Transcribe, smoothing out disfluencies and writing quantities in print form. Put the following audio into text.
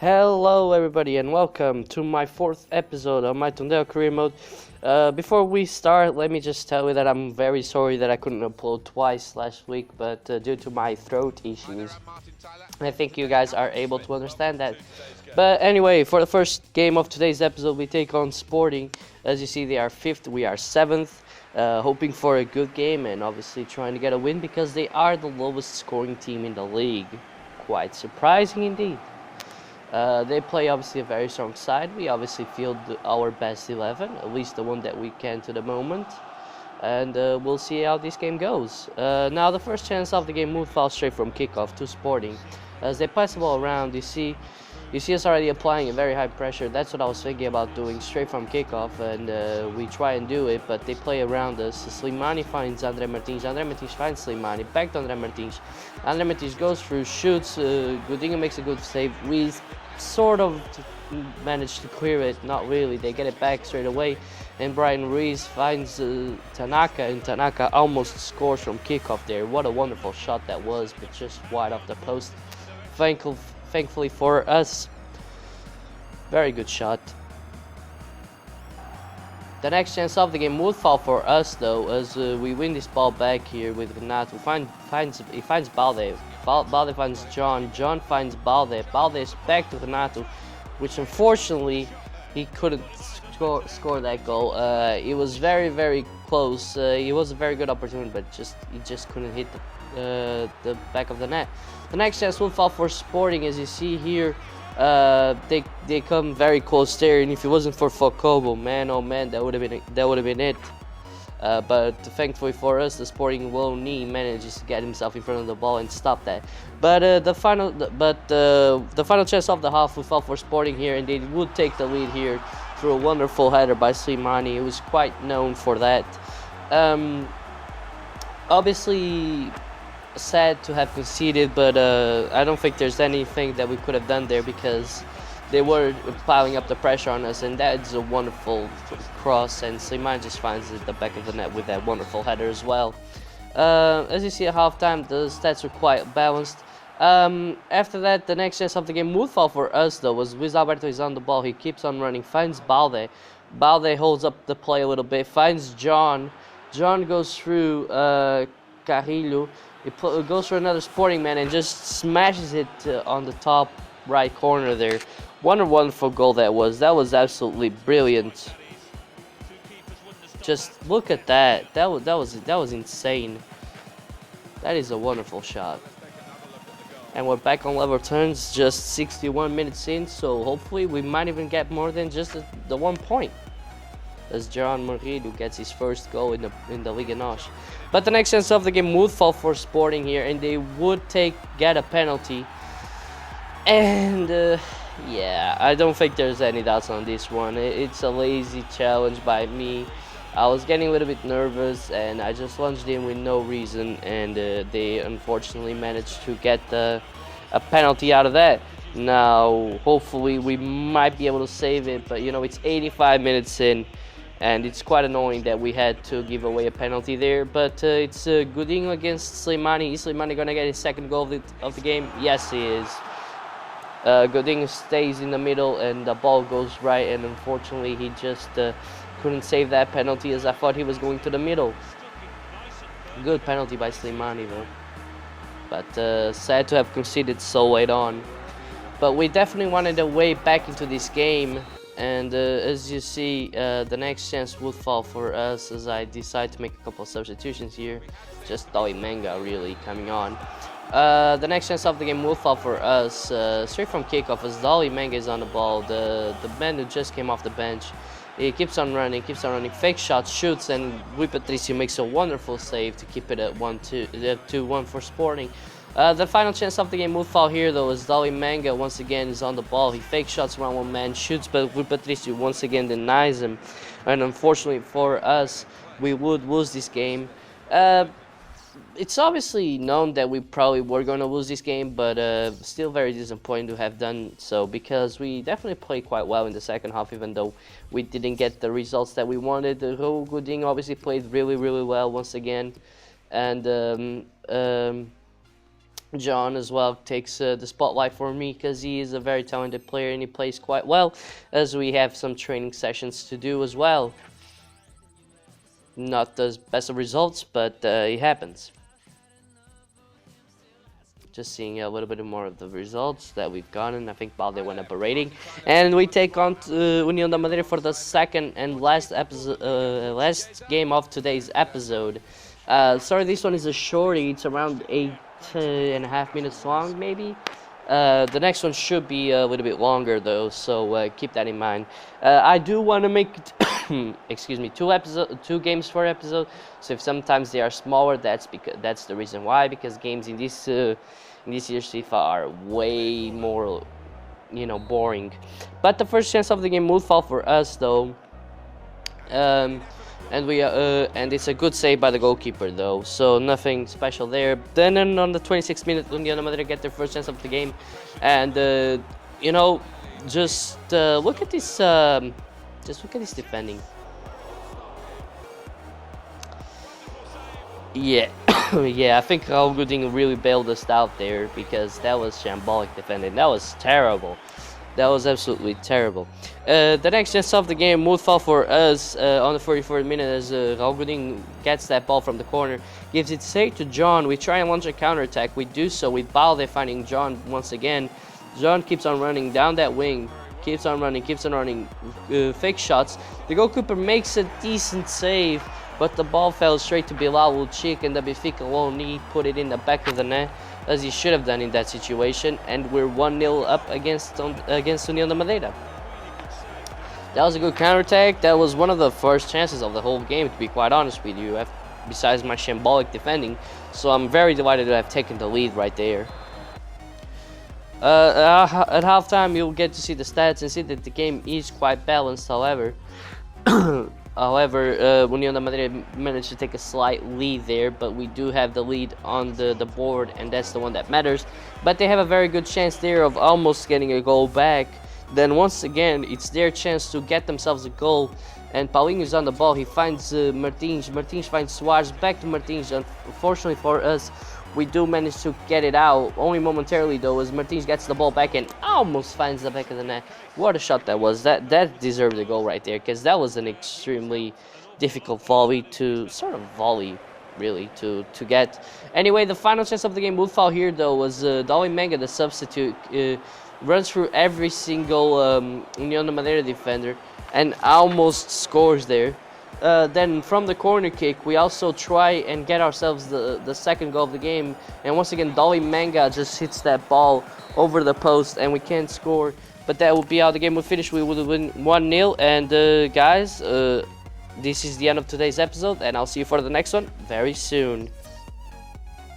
Hello everybody and welcome to my fourth episode of my Tondela career mode. Before we start, let me just tell you that I'm very sorry that I couldn't upload twice last week, but due to my throat issues, I think you guys are able to understand that. But anyway, for the first game of today's episode, we take on Sporting. As you see, they are 5th, we are 7th, hoping for a good game and obviously trying to get a win because they are the lowest scoring team in the league. Quite surprising indeed. They play obviously a very strong side. We obviously field our best 11, at least the one that we can to the moment. And we'll see how this game goes. Now the first chance of the game moved foul straight from kickoff to Sporting. As they pass the ball around, you see us already applying a very high pressure. That's what I was thinking about doing, straight from kickoff, and we try and do it, but they play around us. Slimani finds André Martins. André Martins finds Slimani. Back to André Martins. André Martins goes through, shoots. Godinho makes a good save. Ruiz sort of managed to clear it. Not really. They get it back straight away. And Brian Ruiz finds Tanaka, and Tanaka almost scores from kickoff there. What a wonderful shot that was, but just wide off the post. Thankfully for us, very good shot. The next chance of the game would fall for us though, as we win this ball back here with Renato. He finds Balde. Balde finds John. John finds Balde. Balde is back to Renato, which unfortunately he couldn't score that goal. It was very close. It was a very good opportunity, but he just couldn't hit the back of the net. The next chance will fall for Sporting, as you see here. They come very close there, and if it wasn't for Focobo, man, oh man, that would have been it. But thankfully for us, the Sporting low knee manages to get himself in front of the ball and stop that. But the final chance of the half will fall for Sporting here, and they would take the lead here through a wonderful header by Slimani. He was quite known for that. Obviously sad to have conceded, but I don't think there's anything that we could have done there because they were piling up the pressure on us, and that's a wonderful cross, and Slimani just finds it at the back of the net with that wonderful header as well. As you see at halftime, the stats are quite balanced. After that, the next chance of the game would fall for us though, was Luis Alberto is on the ball. He keeps on running, finds Balde. Balde holds up the play a little bit, finds John. John goes through Carrillo. He goes for another Sporting man and just smashes it on the top right corner there. What a wonderful goal that was. That was absolutely brilliant. Just look at that. That was insane. That is a wonderful shot. And we're back on level terms, just 61 minutes in, so hopefully we might even get more than just the 1 point, as John Murillo gets his first goal in the Liga NOS. But the next chance of the game would fall for Sporting here, and they would get a penalty. And yeah, I don't think there's any doubts on this one. It's a lazy challenge by me. I was getting a little bit nervous, and I just lunged in with no reason, and they unfortunately managed to get a penalty out of that. Now, hopefully we might be able to save it, but you know, it's 85 minutes in, and it's quite annoying that we had to give away a penalty there. But it's Godinho against Slimani. Is Slimani gonna get his second goal of the game? Yes, he is. Godinho stays in the middle, and the ball goes right, and unfortunately he just couldn't save that penalty, as I thought he was going to the middle. Good penalty by Slimani though, but sad to have conceded so late on. But we definitely wanted a way back into this game, and as you see, the next chance would fall for us as I decide to make a couple of substitutions here. Just Dolly Manga really coming on. The next chance of the game will fall for us straight from kickoff, as Dolly Manga is on the ball. The man who just came off the bench, he keeps on running, fake shots, shoots, and Rui Patricio makes a wonderful save to keep it at 2-1 for Sporting. The final chance of the game will fall here though, as Dolly Manga once again is on the ball. He fake shots around one man, shoots, but Rui Patricio once again denies him, and unfortunately for us, we would lose this game. It's obviously known that we probably were going to lose this game, but still very disappointing to have done so, because we definitely played quite well in the second half, even though we didn't get the results that we wanted. Raul Godinho obviously played really well once again, and John as well takes the spotlight for me because he is a very talented player and he plays quite well, as we have some training sessions to do as well. Not the best of results, but it happens. Just seeing a little bit more of the results that we've gotten. I think Balde went up a rating, and we take on União da Madeira for the second and last episode, last game of today's episode. Sorry, this one is a shorty. It's around 8.5 minutes long, maybe. The next one should be a little bit longer though, so keep that in mind. I do want to make excuse me, two games per episode. So if sometimes they are smaller, that's the reason why. Because games in this year's FIFA are way more, boring. But the first chance of the game would fall for us though. And it's a good save by the goalkeeper though, so nothing special there. Then on the 26th minute, União da Madeira get their first chance of the game, and just look at this, defending. Yeah, yeah, I think Raul Godinho really bailed us out there because that was shambolic defending. That was terrible. That was absolutely terrible. The next chance of the game would fall for us on the 44th minute as Raul Godinho gets that ball from the corner, gives it straight to John. We try and launch a counterattack. We do so with Balde finding John once again. John keeps on running down that wing, keeps on running, fake shots. The goalkeeper makes a decent save, but the ball fell straight to Bilal Ulchik, and the Benfica lone knee put it in the back of the net, as he should have done in that situation, and we're 1-0 up against União da Madeira. That was a good counterattack. That was one of the first chances of the whole game, to be quite honest with you, besides my shambolic defending. So I'm very delighted to have taken the lead right there. At halftime, you'll get to see the stats and see that the game is quite balanced, however. União da Madeira managed to take a slight lead there, but we do have the lead on the board, and that's the one that matters. But they have a very good chance there of almost getting a goal back. Then once again, it's their chance to get themselves a goal, and Paulinho is on the ball. He finds Martins. Martins finds Suarez. Back to Martins. Unfortunately for us, we do manage to get it out, only momentarily though, as Martins gets the ball back and almost finds the back of the net. What a shot that was. That deserved a goal right there, because that was an extremely difficult volley really, to get. Anyway, the final chance of the game would fall here though, was Dolly Manga, the substitute, runs through every single União da Madeira defender and almost scores there. Then from the corner kick, we also try and get ourselves the second goal of the game. And once again, Dolly Manga just hits that ball over the post and we can't score. But that would be how the game would finish. We would have win 1-0. And guys, this is the end of today's episode, and I'll see you for the next one very soon.